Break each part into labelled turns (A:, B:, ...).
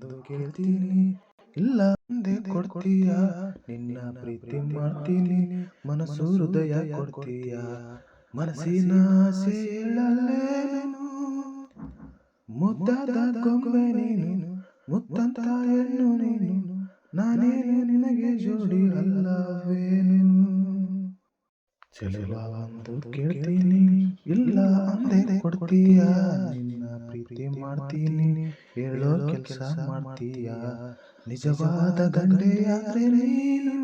A: ಬಂದು ಕೇಳ್ತೀನಿ, ಇಲ್ಲ ಅಂದೆ ಕೊಡ್ತೀಯ. ನಿನ್ನ ಪ್ರೀತಿ ಮಾಡ್ತೀನಿ, ಮನಸ್ಸು ಹೃದಯ ಕೊಡ್ತೀಯ. ಮನಸ್ಸಿನ ಆಸೆ ಹೇಳಲೇನು, ಮುದ್ದಾದ ಗೊಂಬೆ ನೀನು, ಮುತ್ತಂತ ಹೆಣ್ಣು ನೀನು, ನಾನೇನು ನಿನಗೆ ಜೋಡಿ ಅಲ್ಲವೇನು. ಚೆಲುವ ಒಂದು ಕೇಳ್ತೀನಿ, ಇಲ್ಲ ಅಂದೆ ಕೊಡ್ತೀಯ. ನಿನ್ನ ಪ್ರೀತಿ ಮಾಡ್ತೀನಿ, ಹೇಳೋ ಕೆಲಸ ಮಾಡ್ತೀಯ. ನಿಜವಾದ ಗಂಡೆಯಾದ್ರೆ ನೀನು,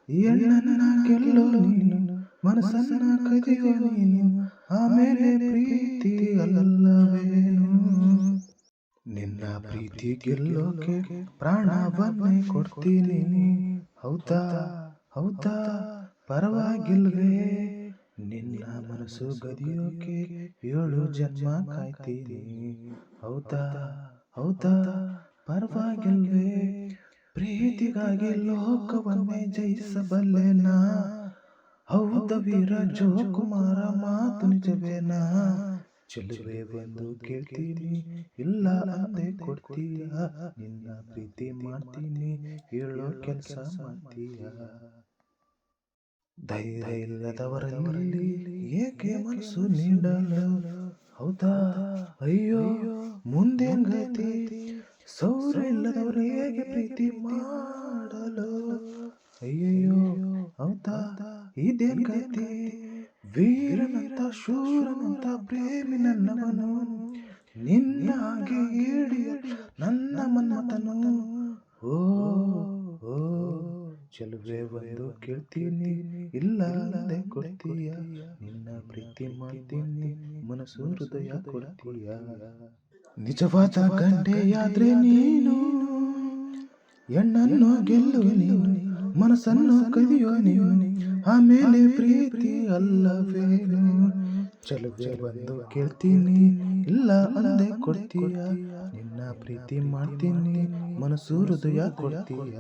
A: ಹೆಣ್ಣನ್ನ ಗೆಲ್ಲೋ ನೀನು, ಮನಸ್ಸನ್ನ ಕದಿಯೋ ನೀನು, ಆಮೇಲೆ ಪ್ರೀತಿ ಅಲ್ಲವೇನು. ನಿನ್ನ ಪ್ರೀತಿ ಗೆಲ್ಲೋಕೆ ಪ್ರಾಣವನ್ನೇ ಕೊಡ್ತೀನಿ, ಹೌದಾ ಹೌದಾ ಪರವಾಗಿಲ್ವೇ. ನಿನ್ನ ಮನಸ್ಸು ಗದಿಯೋಕೆ 7 ಜನ್ಮ ಕಾಯ್ತೀನಿ, ಹೌದಾ ಹೌದಾ ಪರವಾಗಿಲ್ವೇ. ಪ್ರೀತಿಗಾಗಿ ಲೋಕವನ್ನೇ ಜಯಿಸಬಲ್ಲೆನಾ, ಹೌದ ವೀರ ಜೋಕುಮಾರ ಮಾತು ನಿಜವೇನಾ. ಚೆಲುವೆ ಬಂದು ಕೇಳ್ತೀನಿ, ಇಲ್ಲ ಅಂದೆ ಕೊಡ್ತೀಯ. ನಿನ್ನ ಪ್ರೀತಿ ಮಾಡ್ತೀನಿ, ಹೇಳೋ ಕೆಲಸ ಮಾಡ್ತೀಯ. ಧೈರ್ಯ ಇಲ್ಲದವರಲ್ಲಿ ಏಕೆ ಮನಸ್ಸು ನೀಡಲು, ಹೌದಾ ಅಯ್ಯೋ ಮುಂದೇನ್ ಗತಿ. ಸೌರ್ಯ ಇಲ್ಲದವರು ಹೇಗೆ ಪ್ರೀತಿ ಮಾಡಲು, ಅಯ್ಯಯ್ಯೋ ಹೌದಾ ಇದೇನ್ ಗತಿ. ವೀರನಂತ ಶೂರನಂತ ಪ್ರೇಮಿ ನನ್ನವನು, ನಿನ್ನ ಹಾಗೆ ಹೇಳಿಯ ನನ್ನ ಮನ್ಮಥನು. ಓ ಓ ಚೆಲುವೆ ಬಂದು ಕೇಳ್ತೀನಿ, ಇಲ್ಲ ಅಂದೆ ಕೊಡ್ತೀಯ. ನಿನ್ನ ಪ್ರೀತಿ ಮಾಡ್ತೀನಿ, ಮನಸ್ಸು ಹೃದಯ ಕೊಡ್ತೀಯ. ನಿಜವಾದ ಗಂಡೆಯಾದ್ರೆ ನೀನು, ಹೆಣ್ಣನ್ನು ಗೆಲ್ಲು ನೀನು, ಮನಸ್ಸನ್ನು ಕದಿಯೋ ನೀನು, ಆಮೇಲೆ ಪ್ರೀತಿ ಅಲ್ಲವೇನು. ಚೆಲುವೆ ಬಂದು ಕೇಳ್ತೀನಿ, ಇಲ್ಲ ಅಂದೆ ಕೊಡ್ತೀಯ. ನಿನ್ನ ಪ್ರೀತಿ ಮಾಡ್ತೀನಿ, ಮನಸ್ಸು ಹೃದಯ ಕೊಡ್ತೀಯ.